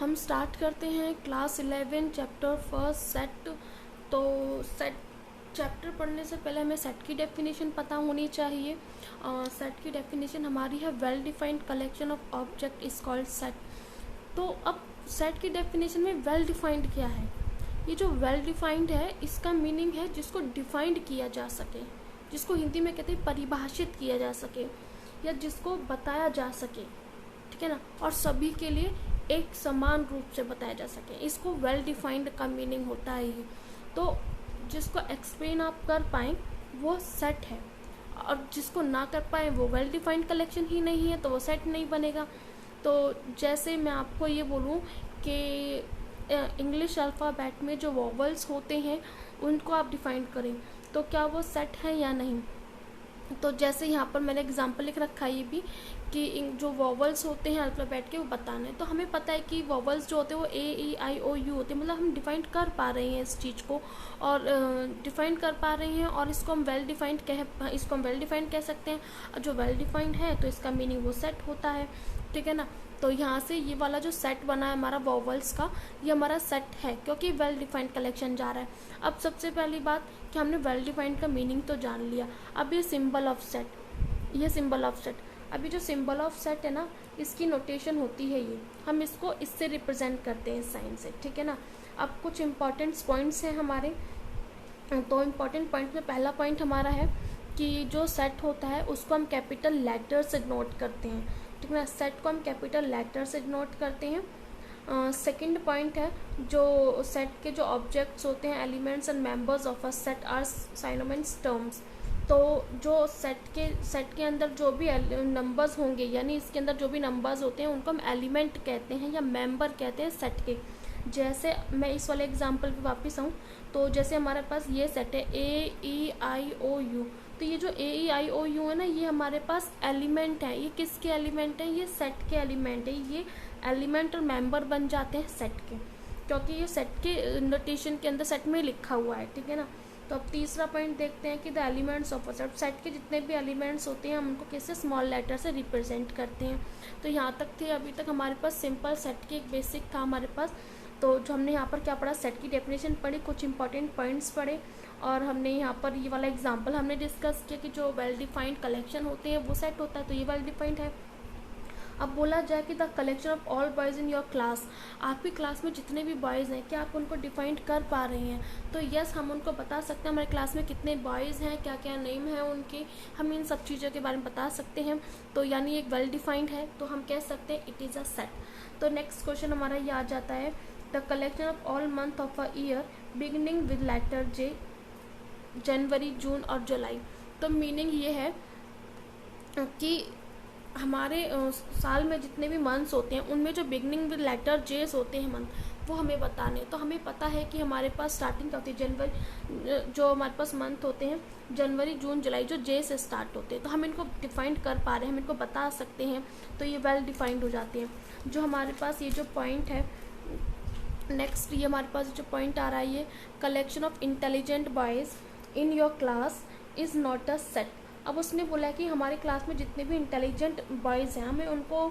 हम स्टार्ट करते हैं क्लास 11 चैप्टर फर्स्ट सेट। तो सेट चैप्टर पढ़ने से पहले हमें सेट की डेफिनेशन पता होनी चाहिए। सेट की डेफिनेशन हमारी है well defined collection of object is called set. तो अब सेट की डेफिनेशन में वेल डिफाइंड क्या है? ये जो वेल डिफाइंड है इसका मीनिंग है जिसको डिफाइंड किया जा सके, जिसको हिंदी में कहते हैं परिभाषित किया जा सके या जिसको बताया जा सके, ठीक है ना, और सभी के लिए एक समान रूप से बताया जा सके, इसको वेल डिफाइंड का मीनिंग होता है ये। तो जिसको एक्सप्लेन आप कर पाएँ वो सेट है, और जिसको ना कर पाए वो वेल डिफाइंड कलेक्शन ही नहीं है, तो वो सेट नहीं बनेगा। तो जैसे मैं आपको ये बोलूँ कि इंग्लिश अल्फ़ाबेट में जो वॉवल्स होते हैं उनको आप डिफाइन करें तो क्या वो सेट है या नहीं। तो जैसे यहाँ पर मैंने एग्जांपल लिख रखा है ये भी कि जो वॉवल्स होते हैं अल्फ़ाबेट के वो बताना है। तो हमें पता है कि वॉवल्स जो होते हैं वो ए ई आई ओ यू होते हैं, मतलब हम डिफाइन कर पा रहे हैं इस चीज़ को और डिफाइन कर पा रहे हैं, और इसको हम वेल डिफाइंड कह सकते हैं। जो वेल डिफाइंड है तो इसका मीनिंग वो सेट होता है, ठीक है ना। तो यहाँ से ये वाला जो सेट बना है हमारा वॉवल्स का, ये हमारा सेट है क्योंकि वेल डिफाइंड कलेक्शन जा रहा है। अब सबसे पहली बात कि हमने वेल डिफाइंड का मीनिंग तो जान लिया। अब ये सिंबल ऑफ सेट, ये सिंबल ऑफ सेट, अभी जो सिंबल ऑफ सेट है ना इसकी नोटेशन होती है ये, हम इसको इससे रिप्रेजेंट करते हैं साइन से, ठीक है ना। अब कुछ इंपॉर्टेंट पॉइंट्स हैं हमारे। तो इम्पॉर्टेंट पॉइंट में पहला पॉइंट हमारा है कि जो सेट होता है उसको हम कैपिटल लेटर से डिनोट करते हैं, ठीक है ना। सेट को हम कैपिटल लेटर से डिनोट करते हैं। सेकंड पॉइंट है जो सेट के जो ऑब्जेक्ट्स होते हैं elements and members of a set are synonyms terms. तो जो सेट के अंदर जो भी नंबर्स होंगे, यानी इसके अंदर जो भी नंबर्स होते हैं उनको हम एलिमेंट कहते हैं या मेंबर कहते हैं सेट के। जैसे मैं इस वाले एग्जांपल पे वापस आऊँ तो जैसे हमारे पास ये सेट है ए ई आई ओ यू, तो ये जो ए ई आई ओ यू है ना ये हमारे पास एलिमेंट है। ये किसके एलिमेंट है? ये सेट के एलिमेंट है। ये एलिमेंट और मेंबर बन जाते हैं सेट के, क्योंकि ये सेट के नोटेशन के अंदर सेट में लिखा हुआ है, ठीक है ना। तो अब तीसरा पॉइंट देखते हैं कि the elements of a set, set के जितने भी एलिमेंट्स होते हैं हम उनको किससे स्मॉल लेटर से रिप्रेजेंट करते हैं। तो यहाँ तक थे, अभी तक हमारे पास सिंपल सेट की एक बेसिक था हमारे पास। तो जो हमने यहाँ पर क्या पढ़ा, सेट की डेफिनेशन पढ़ी, कुछ इंपॉर्टेंट पॉइंट्स पढ़े, और हमने यहाँ पर ये वाला एग्जांपल हमने डिस्कस किया कि जो वेल डिफाइंड कलेक्शन होते हैं वो सेट होता है, तो ये वेल डिफाइंड है। अब बोला जाए कि the collection of all boys in your class, आपकी क्लास में जितने भी बॉयज़ हैं क्या आप उनको डिफाइंड कर पा रहे हैं? तो यस, हम उनको बता सकते हैं हमारे क्लास में कितने बॉयज़ हैं, क्या क्या नेम है उनके, हम इन सब चीज़ों के बारे में बता सकते हैं। तो यानी एक वेल डिफाइंड है, तो हम कह सकते हैं इट इज़ अ सेट। तो नेक्स्ट क्वेश्चन हमारा ये आ जाता है, the collection of all month of a year beginning with letter J, जनवरी, जून और जुलाई। तो मीनिंग ये है कि हमारे साल में जितने भी मंथ्स होते हैं उनमें जो बिगनिंग विद लेटर जेस होते हैं मंथ, वो हमें बताने। तो हमें पता है कि हमारे पास स्टार्टिंग क्या होती है, जनवरी, जो हमारे पास मंथ होते हैं जनवरी, जून, जुलाई, जो जे से स्टार्ट होते हैं, तो हम इनको डिफाइंड कर पा रहे हैं, हम इनको बता सकते हैं, तो ये वेल डिफाइंड हो जाते हैं। जो हमारे पास ये जो पॉइंट है नेक्स्ट, ये हमारे पास जो पॉइंट आ रहा है, ये collection of intelligent boys in your class is not a set. अब उसने बोला कि हमारे क्लास में जितने भी इंटेलिजेंट बॉयज़ हैं हमें उनको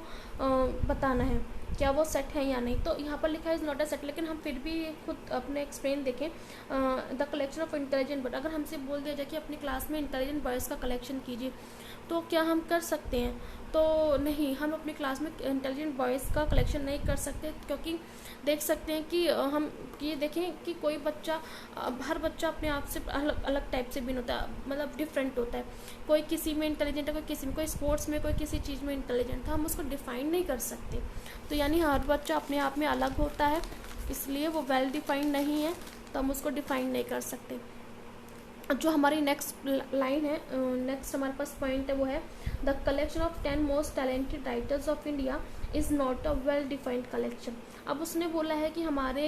बताना है क्या वो सेट है या नहीं। तो यहाँ पर लिखा है इज़ नॉट अ सेट, लेकिन हम फिर भी खुद अपने एक्सप्लेन देखें, the collection of intelligent boys, अगर हमसे बोल दिया जाए कि अपनी क्लास में इंटेलिजेंट बॉयज़ का कलेक्शन कीजिए, तो क्या हम कर सकते हैं? तो नहीं, हम अपनी क्लास में इंटेलिजेंट बॉयज़ का कलेक्शन नहीं कर सकते, क्योंकि देख सकते हैं कि हम ये देखें कि कोई बच्चा, हर बच्चा अपने आप से अलग अलग टाइप से भिन्न होता है, मतलब डिफरेंट होता है। कोई किसी में इंटेलिजेंट है, कोई किसी में, कोई स्पोर्ट्स में, कोई किसी चीज़ में इंटेलिजेंट है, हम उसको डिफाइन नहीं कर सकते। तो यानी हर बच्चा अपने आप में अलग होता है, इसलिए वो वेल डिफाइंड नहीं है, तो हम उसको डिफाइन नहीं कर सकते। जो हमारी नेक्स्ट लाइन है, नेक्स्ट हमारे पास पॉइंट है, वो है the collection of 10 most talented writers of India is not a well defined collection. अब उसने बोला है कि हमारे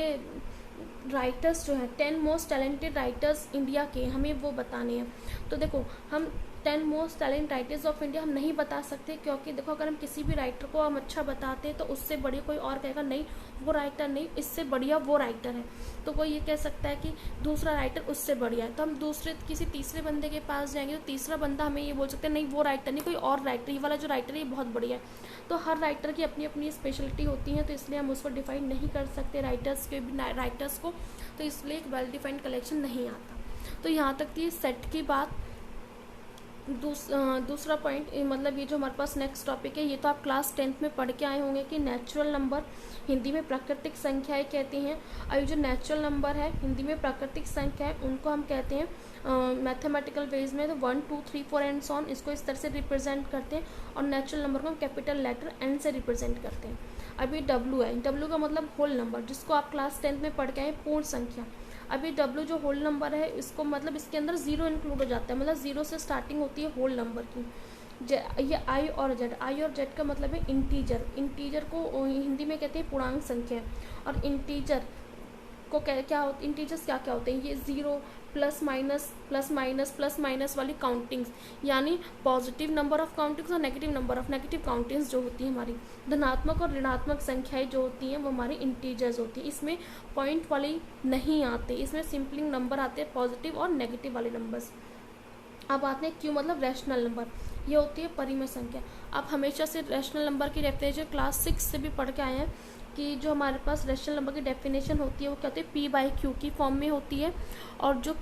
राइटर्स जो हैं 10 मोस्ट टैलेंटेड राइटर्स इंडिया के, हमें वो बताने हैं। तो देखो, हम 10 most talent writers of India हम नहीं बता सकते, क्योंकि देखो अगर हम किसी भी राइटर को हम अच्छा बताते हैं तो उससे बढ़िया कोई और कहेगा नहीं वो राइटर नहीं, इससे बढ़िया वो राइटर है। तो कोई ये कह सकता है कि दूसरा राइटर उससे बढ़िया है, तो हम दूसरे किसी तीसरे बंदे के पास जाएंगे तो तीसरा बंदा हमें ये बोल सकते हैं नहीं वो राइटर नहीं, कोई और राइटर, ये वाला जो राइटर है ये बहुत बढ़िया है। तो हर राइटर की अपनी अपनी स्पेशलिटी होती है, तो इसलिए हम उसको डिफाइन नहीं कर सकते राइटर्स को, तो इसलिए एक वेल डिफाइंड कलेक्शन नहीं आता। तो यहाँ तक थी सेट की बात। दूसरा पॉइंट मतलब ये जो हमारे पास नेक्स्ट टॉपिक है, ये तो आप क्लास 10th में पढ़ के आए होंगे कि नेचुरल नंबर हिंदी में प्राकृतिक संख्याएं कहते हैं। और ये जो नेचुरल नंबर है हिंदी में प्राकृतिक संख्या है उनको हम कहते हैं मैथमेटिकल वेज में तो 1 2 3 4 एंड सॉन, इसको इस तरह से रिप्रेजेंट करते हैं। और नेचुरल नंबर को हम कैपिटल लेटर एन से रिप्रेजेंट करते हैं। अभी डब्ल्यू है, डब्ल्यू का मतलब होल नंबर, जिसको आप क्लास 10th में पढ़ के आए पूर्ण संख्या। अभी डब्ल्यू जो होल नंबर है इसको मतलब इसके अंदर जीरो इंक्लूड हो जाता है, मतलब जीरो से स्टार्टिंग होती है होल नंबर की। ये आई और जेड का मतलब है इंटीजर। इंटीजर को हिंदी में कहते हैं पूर्णांक संख्या। और इंटीजर को क्या होता है, इंटीजर्स क्या क्या होते हैं, ये जीरो प्लस माइनस वाली काउंटिंग्स, यानी पॉजिटिव नंबर ऑफ काउंटिंग्स और negative number of negative countings जो होती है हमारी, धनात्मक और ऋणात्मक संख्याएं जो होती हैं वो हमारी इंटीजर्स होती हैं। इसमें पॉइंट वाली नहीं आते, इसमें सिंपलिंग नंबर आते हैं पॉजिटिव और नेगेटिव वाले नंबर्स। अब आते हैं क्यू मतलब रैशनल नंबर, ये होती है परिमेय संख्या। आप हमेशा से रैशनल नंबर की डेफिनेशन क्लास 6 से भी पढ़ के आए हैं कि जो हमारे पास रैशनल नंबर की डेफिनेशन होती है वो क्या होती है, p/q की फॉर्म में होती है। और जो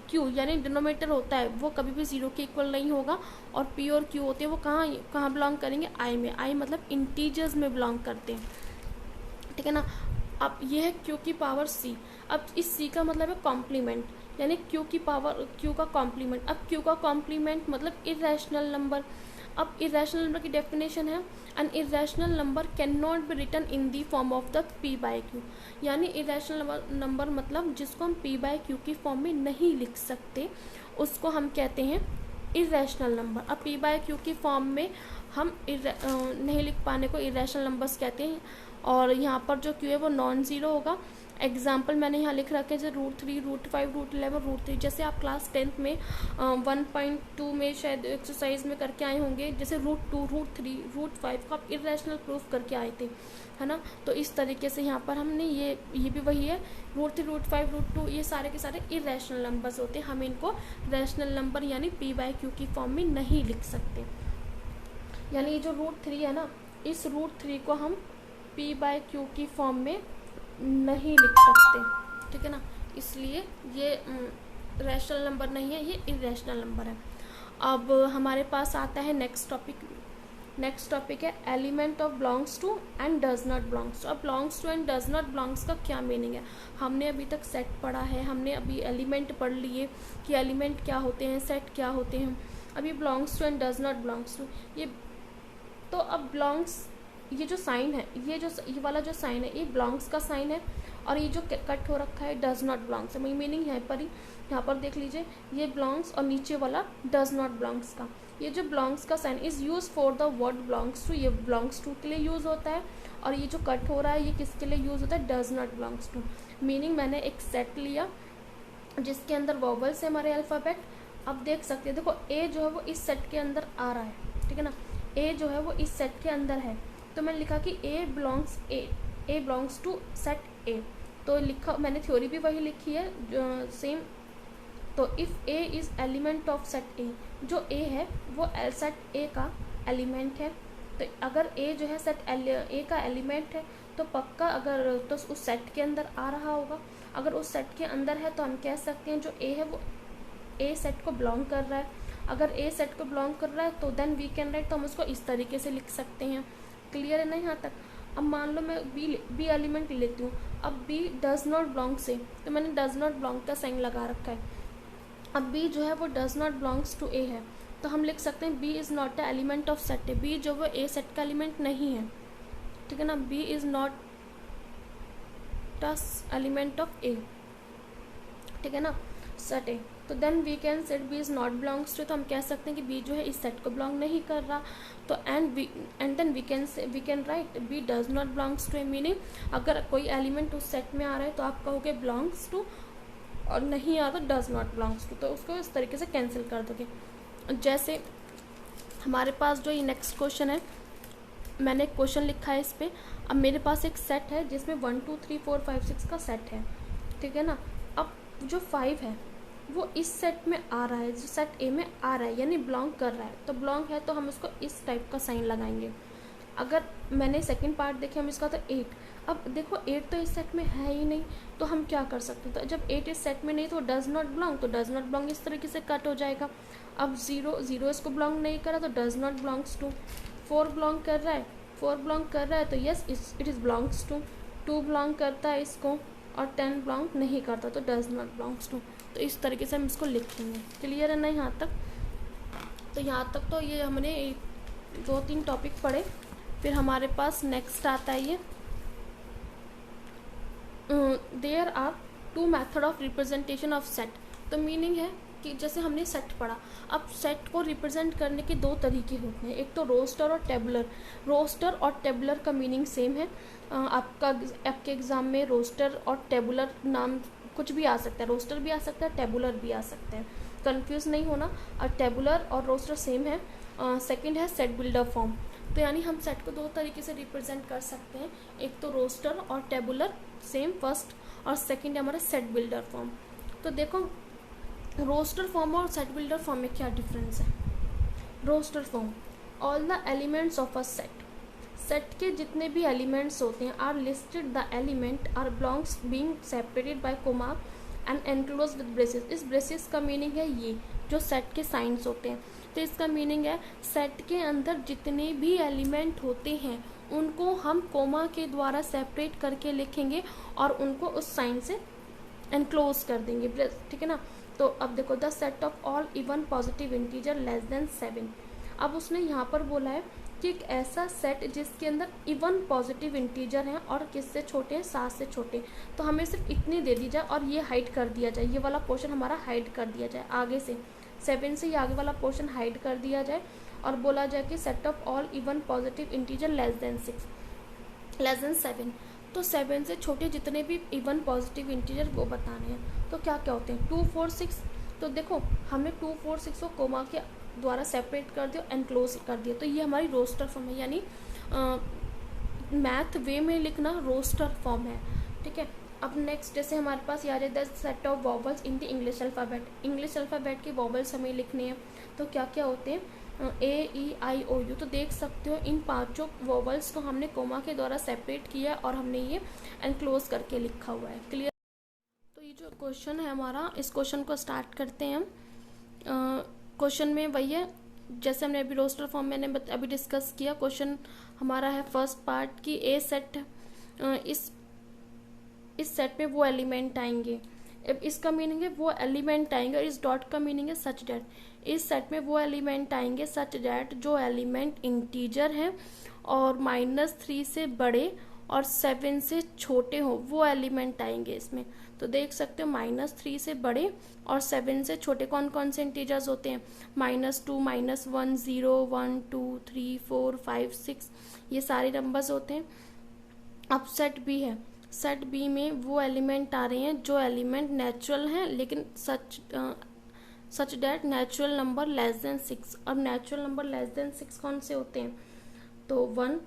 q यानी डिनोमिनेटर होता है वो कभी भी जीरो के इक्वल नहीं होगा। और p और q होते हैं वो कहाँ बिलोंग करेंगे, i में। i मतलब इंटीजर्स में बिलोंग करते हैं, ठीक है ना। अब ये है q की पावर c। अब इस c का मतलब है कॉम्प्लीमेंट, यानी q की पावर q का कॉम्प्लीमेंट। अब q का कॉम्प्लीमेंट मतलब इरेशनल नंबर। अब इरेशनल नंबर की डेफिनेशन है an irrational number can not be written in the form of the p/q, यानी इरेशनल नंबर मतलब जिसको हम p/q की फॉर्म में नहीं लिख सकते उसको हम कहते हैं इरेशनल नंबर। अब p/q की फॉर्म में हम नहीं लिख पाने को इरेशनल नंबर्स कहते हैं। और यहाँ पर जो q है वो नॉन ज़ीरो होगा। एग्जाम्पल मैंने यहाँ लिख रखे जैसे √3 √5 √11 √3, जैसे आप क्लास 10th में 1.2 में शायद एक्सरसाइज में करके आए होंगे, जैसे √2 √3 √5 को आप इरेशनल प्रूफ करके आए थे, है ना। तो इस तरीके से यहाँ पर हमने ये भी वही है, √3 √5 √2 ये सारे के सारे इरेशनल नंबर्स होते हैं। हम इनको रैशनल नंबर यानी p/q की फॉर्म में नहीं लिख सकते। यानी ये जो √3 है ना, इस √3 को हम p/q की फॉर्म में नहीं लिख सकते, ठीक है ना। इसलिए ये रैशनल नंबर नहीं है, ये इरेशनल नंबर है। अब हमारे पास आता है नेक्स्ट टॉपिक है element of belongs to and does not belongs to. अब belongs to and does not belongs का क्या मीनिंग है, हमने अभी तक सेट पढ़ा है, हमने अभी एलिमेंट पढ़ लिए कि एलिमेंट क्या होते हैं, सेट क्या होते हैं। अभी belongs to and does not belongs to, ये तो अब बिलोंग्स, ये जो साइन है, ये वाला जो साइन है ये बिलोंग्स का साइन है। और ये जो कट हो रखा है डज नॉट बिलोंग्स है, वही मीनिंग है पर ही यहाँ पर देख लीजिए, ये बिलोंग्स और नीचे वाला डज नॉट बिलोंग्स का। ये जो बिलोंग्स का sign is use for the word belongs to, ये बिलोंग्स टू के लिए यूज़ होता है। और ये जो कट हो रहा है ये किसके लिए यूज़ होता है, does not belongs to. Meaning मैंने एक सेट लिया जिसके अंदर वॉवल्स है हमारे अल्फ़ाबेट। अब देख सकते हैं, देखो ए जो है वो इस सेट के अंदर आ रहा है, ठीक है ना। ए जो है वो इस सेट के अंदर है, तो मैंने लिखा कि ए बिलोंग्स टू सेट ए। तो लिखा मैंने, थ्योरी भी वही लिखी है सेम। तो if A is element of set ए, जो ए है वो सेट ए का एलिमेंट है। तो अगर ए जो है सेट ए का एलिमेंट है तो पक्का अगर तो उस सेट के अंदर आ रहा होगा। अगर उस सेट के अंदर है तो हम कह सकते हैं जो ए है वो ए सेट को बिलोंग कर रहा है। अगर ए सेट को बिलोंग कर रहा है तो देन वी कैन राइट, तो हम उसको इस तरीके से लिख सकते हैं। क्लियर है ना यहाँ तक। अब मान लो मैं बी एलिमेंट लेती हूँ, अब बी डज नॉट बिलोंग से, तो मैंने डज नॉट बिलोंग का साइन लगा रखा है। अब बी जो है वो does not belongs to A है, तो हम लिख सकते हैं B is not the element of set A. B जो वो ए सेट का एलिमेंट नहीं है, ठीक है ना। B is not the element of A, ठीक है ना, सेट ए। तो then we can set B is not belongs to, तो हम कह सकते हैं कि बी जो है इस सेट को बिलोंग नहीं कर रहा। तो and then we can write B does not belongs to A. Meaning अगर कोई एलिमेंट उस सेट में आ रहा है तो आप कहोगे बिलोंग्स टू, और नहीं आ तो डज नॉट बिलोंग्स टू, तो उसको इस तरीके से कैंसिल कर दोगे। जैसे हमारे पास जो ये नेक्स्ट क्वेश्चन है, मैंने एक क्वेश्चन लिखा है इस पर। अब मेरे पास एक सेट है जिसमें 1 2 3 4 5 6 का सेट है, ठीक है ना। अब जो 5 है वो इस सेट में आ रहा है, जो सेट ए में आ रहा है, यानी बिलोंग कर रहा है। तो बिलोंग है तो हम इसको इस टाइप का साइन लगाएंगे। अगर मैंने सेकंड पार्ट देखे हम इसका, तो 8। अब देखो 8 तो इस सेट में है ही नहीं, तो हम क्या कर सकते हैं। तो जब 8 इस सेट में नहीं तो डज नॉट बिलोंग, तो डज नॉट बिलोंग इस तरीके से कट हो जाएगा। अब 0 इसको बिलोंग नहीं करा तो does not belongs to. 4 belong कर रहा है, 4 बिलोंग कर रहा है तो yes it is belongs to. 2 belong करता है इसको, और 10 बिलोंग नहीं करता तो डज नॉट बिलोंग्स टू। तो इस तरीके से हम इसको लिखेंगे। क्लियर है ना यहाँ तक? तो यहाँ तक तो ये हमने 2-3 टॉपिक पढ़े। फिर हमारे पास नेक्स्ट आता है ये, there are 2 method of representation of set. तो मीनिंग है कि जैसे हमने सेट पढ़ा, अब सेट को रिप्रेजेंट करने के 2 तरीके होते हैं, एक तो रोस्टर और टेबुलर। रोस्टर और टेबुलर का मीनिंग सेम है। आपके एग्ज़ाम में रोस्टर और टेबुलर नाम कुछ भी आ सकता है, रोस्टर भी आ सकता है, टेबुलर भी आ सकता है, कंफ्यूज नहीं होना। और टेबुलर और रोस्टर सेम है। सेकंड है सेट बिल्डर फॉर्म। तो यानी हम सेट को 2 तरीके से रिप्रेजेंट कर सकते हैं, एक तो रोस्टर और टेबुलर सेम फर्स्ट, और सेकंड है हमारा सेट बिल्डर फॉर्म। तो देखो रोस्टर फॉर्म और सेट बिल्डर फॉर्म में क्या डिफरेंस है। Roster form, all the elements of a set. Set के जितने भी एलिमेंट्स होते हैं are listed, the element are belongs being separated by comma and enclose with braces. इस ब्रेसेस का मीनिंग है ये जो सेट के साइंस होते हैं। तो इसका मीनिंग है सेट के अंदर जितने भी एलिमेंट होते हैं उनको हम कोमा के द्वारा सेपरेट करके लिखेंगे और उनको उस साइन से एनक्लोज कर देंगे, ठीक है ना। तो अब देखो the set of all even positive integer less than 7। अब उसने यहाँ पर बोला है कि एक ऐसा सेट जिसके अंदर इवन पॉजिटिव इंटीजर हैं और किससे छोटे हैं, 7 से छोटे। तो हमें सिर्फ इतनी दे दी जाए और ये हाइड कर दिया जाए, ये वाला पोर्शन हमारा हाइड कर दिया जाए, आगे से 7 से ये आगे वाला पोर्शन हाइड कर दिया जाए और बोला जाए कि set of all even positive integer less than 7। तो 7 से छोटे जितने भी इवन पॉजिटिव इंटीजर वो बताने हैं। तो क्या क्या होते हैं 2 4 6। तो देखो हमने 2 4 6 को कोमा के द्वारा सेपरेट कर दिया, एनक्लोज कर दिया। तो ये हमारी रोस्टर फॉर्म है, यानी मैथ वे में लिखना रोस्टर फॉर्म है, ठीक है। अब नेक्स्ट जैसे हमारे पास यार है the set of vowels in the English alphabet. English alphabet के वॉवल्स हमें लिखने हैं। तो क्या क्या होते हैं A, E, I, O, U। तो देख सकते हो इन 5 वॉवल्स को हमने कोमा के द्वारा सेपरेट किया और हमने ये एनक्लोज करके लिखा हुआ है। क्लियर? तो ये जो क्वेश्चन है हमारा, इस क्वेश्चन को स्टार्ट करते हैं हम। क्वेश्चन में वही है जैसे हमने अभी रोस्टर फॉर्म मैंने अभी डिस्कस किया। क्वेश्चन हमारा है फर्स्ट पार्ट की ए सेट, इस सेट में वो एलिमेंट आएंगे। इसका मीनिंग है वो एलिमेंट आएंगे, और इस डॉट का मीनिंग है सच डैट। इस सेट में वो एलिमेंट आएंगे सच डैट जो एलिमेंट इंटीजर हैं और -3 से बड़े और 7 से छोटे हो, वो एलिमेंट आएंगे इसमें। तो देख सकते हो -3 से बड़े और 7 से छोटे कौन कौन से इंटीजर्स होते हैं, -2 -1 0 1 2 3 4 5 6, ये सारे नंबर्स होते हैं। अब सेट बी है, सेट बी में वो एलिमेंट आ रहे हैं जो एलिमेंट नेचुरल हैं लेकिन such that natural number less than 6। अब नेचुरल नंबर लेस देन 6 कौन से होते हैं, तो 1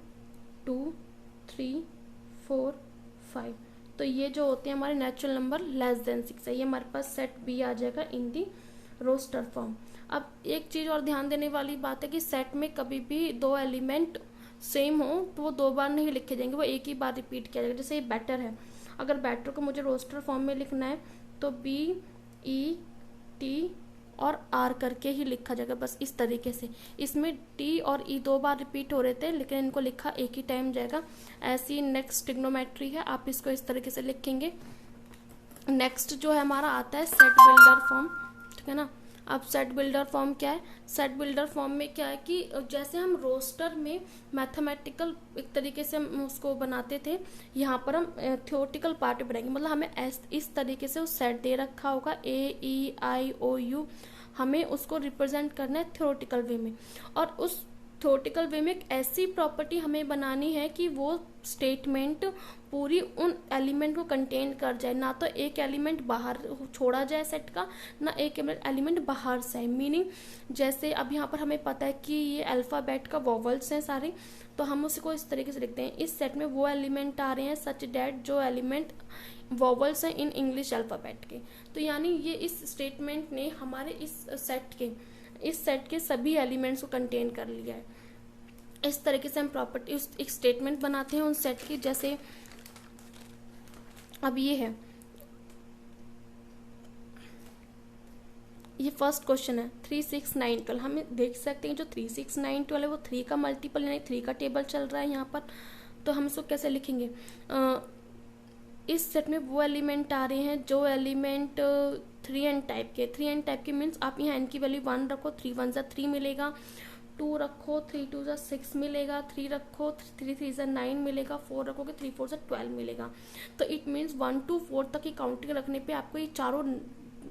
2 3 4 5। तो ये जो होते हैं हमारे नेचुरल नंबर लेस देन 6 है, ये हमारे पास सेट बी आ जाएगा इन दी रोस्टर फॉर्म। अब एक चीज़ और ध्यान देने वाली बात है कि सेट में कभी भी 2 एलिमेंट सेम हो तो वो 2 बार नहीं लिखे जाएंगे, वो एक ही बार रिपीट किया जाएगा। जैसे ये बैटर है, अगर बैटर को मुझे रोस्टर फॉर्म में लिखना है तो BET और R करके ही लिखा जाएगा, बस इस तरीके से। इसमें T और E 2 बार रिपीट हो रहे थे लेकिन इनको लिखा एक ही टाइम जाएगा। ऐसी नेक्स्ट ट्रिग्नोमेट्री है, आप इसको इस तरीके से लिखेंगे। नेक्स्ट जो है हमारा आता है सेट बिल्डर फॉर्म, ठीक है ना। अब सेट बिल्डर फॉर्म क्या है, सेट बिल्डर फॉर्म में क्या है कि जैसे हम रोस्टर में मैथमेटिकल एक तरीके से हम उसको बनाते थे, यहाँ पर हम थ्योरेटिकल पार्ट बनाएंगे। मतलब हमें इस तरीके से उस सेट दे रखा होगा AEIOU, हमें उसको रिप्रेजेंट करना है थ्योरेटिकल वे में। और उस थ्योरेटिकल वे में एक ऐसी प्रॉपर्टी हमें बनानी है कि वो स्टेटमेंट पूरी उन एलिमेंट को कंटेन कर जाए, ना तो एक एलिमेंट बाहर छोड़ा जाए सेट का, ना एक एलिमेंट बाहर से। मीनिंग जैसे अब यहाँ पर हमें पता है कि ये अल्फ़ाबेट का वॉवल्स हैं सारे, तो हम उसको इस तरीके से लिखते हैं, इस सेट में वो एलिमेंट आ रहे हैं सच डैट जो एलिमेंट वॉवल्स हैं इन इंग्लिश अल्फ़ाबेट के। तो यानी ये इस स्टेटमेंट ने हमारे इस सेट के सभी एलिमेंट्स को कंटेन कर लिया है। इस तरीके से हम प्रॉपर्टी एक स्टेटमेंट बनाते हैं उन सेट की। जैसे अब ये फर्स्ट क्वेश्चन है 3, 6, 9, 12। हम देख सकते हैं जो 3, 6, 9, 12 है वो 3 का मल्टीपल यानी 3 का टेबल चल रहा है यहाँ पर। तो हम इसको कैसे लिखेंगे, इस सेट में वो एलिमेंट आ रहे हैं जो एलिमेंट 3n टाइप के। 3n टाइप के मीन्स आप यहाँ n की वैल्यू 1 रखो, 3 1 ज़ा 3 मिलेगा, 2 रखो, 3 2 ज़ा 6 मिलेगा, 3 रखो, 3 3 ज़ा 9 मिलेगा, 4 रखोगे 3 4 ज़ा 12 मिलेगा। तो इट मीन्स 1 to 4 तक की काउंटिंग रखने पे आपको ये चारों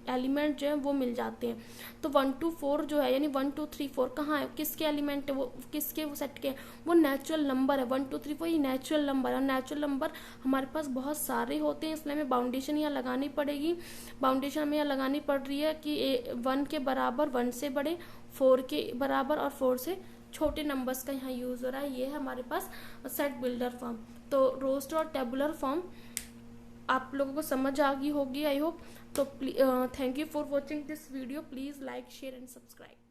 एलिमेंट जो है वो मिल जाते हैं। तो 1 to 4 जो है यानी 1 2 3 4 कहाँ है, किसके एलिमेंट है, वो किसके वो सेट के, वो नेचुरल नंबर है। 1 2 3 4 ये नेचुरल नंबर है, और नेचुरल नंबर हमारे पास बहुत सारे होते हैं, इसलिए हमें बाउंडेशन यहाँ लगानी पड़ेगी। बाउंडेशन हमें यहाँ लगानी पड़ रही है कि 1 के बराबर 1 से बड़े, 4 के बराबर और 4 से छोटे नंबर्स का यहाँ यूज हो रहा है। ये है हमारे पास सेट बिल्डर फॉर्म। तो रोस्टर और टेबुलर फॉर्म आप लोगों को समझ आ गई होगी आई होप। तो thank you for watching this video, please like share and subscribe.